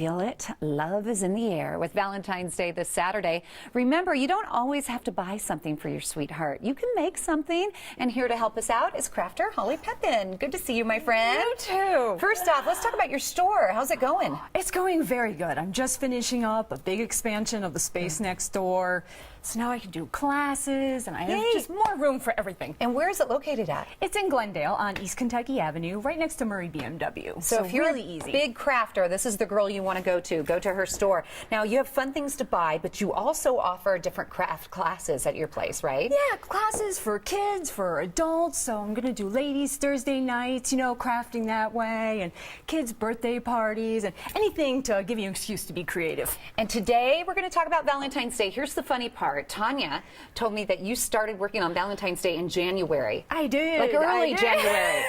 feel it? Love is in the air with Valentine's Day this Saturday. Remember, you don't always have to buy something for your sweetheart. You can make something. And here to help us out is crafter Holly Peppin. Good to see you, my friend. You too. First off, let's talk about your store. How's it going? It's going very good. I'm just finishing up a big expansion of the space next door. So now I can do classes, and I have just more room for everything. And where is it located at? It's in Glendale on East Kentucky Avenue, right next to Murray BMW. So if you're really a easy. big crafter, this is the girl you want to go to. Go to her store. Now, you have fun things to buy, but you also offer different craft classes at your place, right? Yeah, classes for kids, for adults. So I'm going to do ladies Thursday nights, you know, crafting that way, and kids' birthday parties, and anything to give you an excuse to be creative. And today, we're going to talk about Valentine's Day. Here's the funny part. Tanya told me that you started working on Valentine's Day in January. I did. Like early January.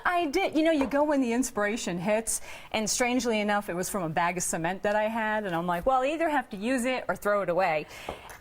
I did. You know, you go when the inspiration hits, and strangely enough, it was from a bag of cement that I had, and I'm like, well, I either have to use it or throw it away.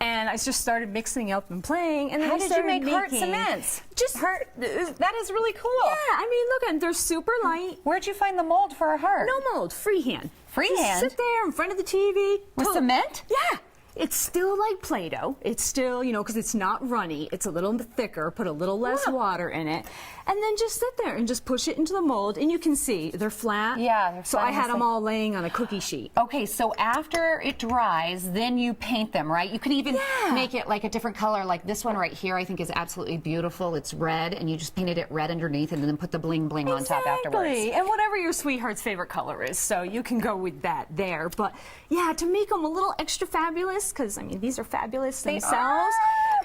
And I just started mixing up and playing. And then How did you make heart cements? Just heart. That is really cool. Yeah, I mean, look, and they're super light. Where'd you find the mold for a heart? No mold, freehand. Freehand? Just sit there in front of the TV. With cement? Yeah. It's still like Play-Doh. It's still, you know, because it's not runny. It's a little bit thicker. Put a little less water in it. And then just sit there and just push it into the mold. And you can see they're flat. Yeah, they're flat. So I had them all laying on a cookie sheet. Okay, so after it dries, then you paint them, right? You could even make it like a different color. Like this one right here, I think is absolutely beautiful. It's red, and you just painted it red underneath and then put the bling bling on top afterwards. And whatever your sweetheart's favorite color is. So you can go with that there. But yeah, to make them a little extra fabulous, because I mean, these are fabulous themselves.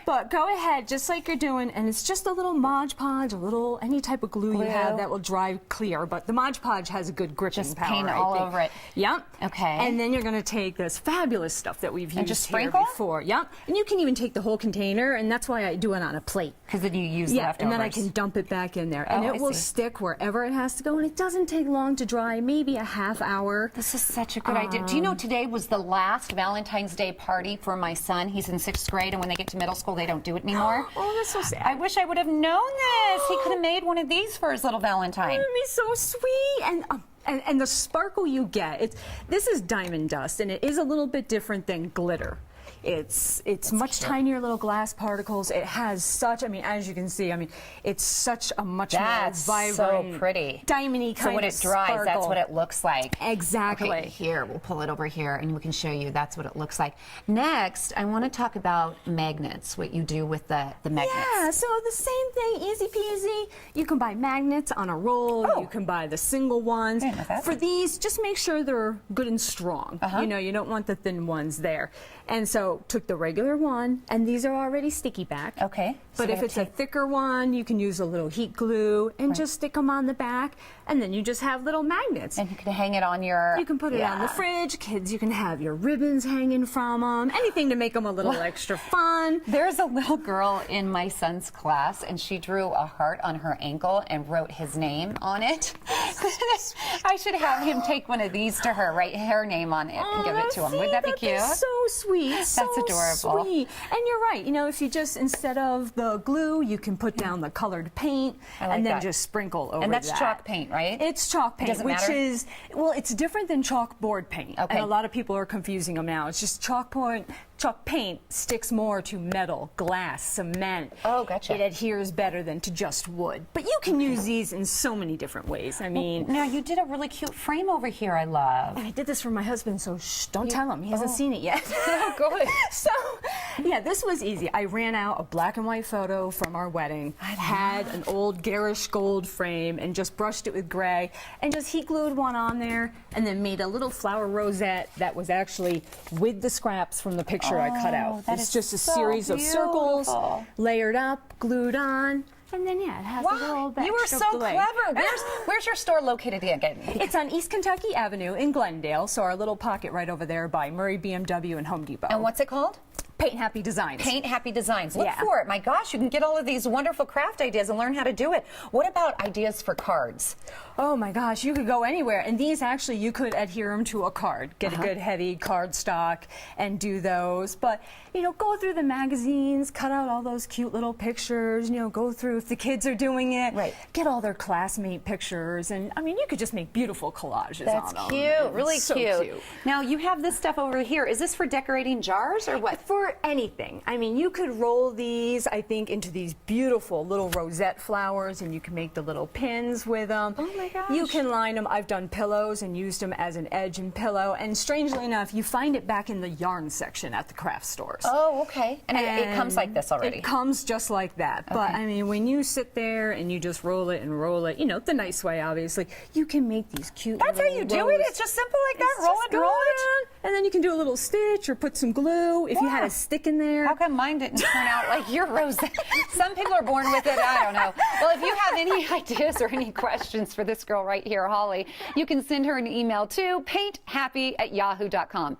But go ahead, just like you're doing, and it's just a little Mod Podge, a little any type of glue you have that will dry clear. But the Mod Podge has a good gripping power. Paint all over it. Yep. Okay. And then you're going to take this fabulous stuff that we've used just here sprinkle? before. Yep. And you can even take the whole container, and that's why I do it on a plate. Because then you use the leftovers. And then I can dump it back in there, and it will stick wherever it has to go. And it doesn't take long to dry, maybe a half hour. This is such a good idea. Do you know today was the last Valentine's Day party for my son? He's in 6th grade, and when they get to middle school, they don't do it anymore. Oh, that's so sad. I wish I would have known this. He could have made one of these for his little Valentine. It would be so sweet. And the sparkle you get, this is diamond dust, and it is a little bit different than glitter. It's much tinier little glass particles. It has such, I mean, as you can see, I mean, it's such a much more vibrant, so pretty, diamondy kind of So when it dries, sparkle. That's what it looks like. Exactly. Okay, here, we'll pull it over here, and we can show you that's what it looks like. Next, I want to talk about magnets, what you do with the magnets. Yeah, so the same thing, easy peasy. You can buy magnets on a roll. You can buy the single ones. For these, just make sure they're good and strong. You know, you don't want the thin ones there. And so took the regular one, and these are already sticky back. Okay. But if it's a thicker one, you can use a little heat glue and just stick them on the back, and then you just have little magnets. And you can hang it on your... You can put it on the fridge. Kids, you can have your ribbons hanging from them. Anything to make them a little extra fun. There's a little girl in my son's class, and she drew a heart on her ankle and wrote his name on it. I should have him take one of these to her, write her name on it, and give it to him. Would that be cute? So sweet. That's adorable. Sweet. And you're right. You know, if you just, instead of the glue, you can put down the colored paint and then just sprinkle over that. And that's chalk paint, right? It's chalk paint, Doesn't which matter? is, well, it's different than chalkboard paint. Okay. And a lot of people are confusing them now. It's just chalk paint sticks more to metal, glass, cement. Oh, gotcha. It adheres better than to just wood. But you can use these in so many different ways. I mean... Now, you did a really cute frame over here I love. I did this for my husband, so shh, don't tell him. He hasn't seen it yet. Oh, good. So, yeah, this was easy. I ran out a black and white photo from our wedding. I had an old garish gold frame and just brushed it with gray and just heat glued one on there and then made a little flower rosette that was actually with the scraps from the picture I cut out. It's just a series of circles layered up, glued on. And then, yeah, it has a little bit. You were so clever. Where's your store located again? It's on East Kentucky Avenue in Glendale, so our little pocket right over there by Murray BMW and Home Depot. And what's it called? Paint Happy Designs. Paint Happy Designs. Look Yeah. for it. My gosh, you can get all of these wonderful craft ideas and learn how to do it. What about ideas for cards? Oh my gosh, you could go anywhere. And these actually, you could adhere them to a card. Get a good heavy card stock and do those. But, you know, go through the magazines, cut out all those cute little pictures, you know, go through if the kids are doing it. Right. Get all their classmate pictures. And, I mean, you could just make beautiful collages That's on them. cute. Really So cute. Now, you have this stuff over here. Is this for decorating jars or what? For anything. I mean, you could roll these, I think, into these beautiful little rosette flowers, and you can make the little pins with them. Oh my gosh. You can line them. I've done pillows and used them as an edge and pillow. And strangely enough, you find it back in the yarn section at the craft stores. Oh, okay. And it comes like this already. It comes just like that. But Okay. I mean, when you sit there and you just roll it and roll it, you know, the nice way, obviously, you can make these cute. That's how little you do it? rows. It's just simple like that? It's Roll just it and roll go it? down, and then you can do a little stitch or put some glue if you had Wow. a stick in there. How come mine didn't turn out like your rosette? Some people are born with it. I don't know. Well, if you have any ideas or any questions for this girl right here, Holly, you can send her an email to painthappy@yahoo.com.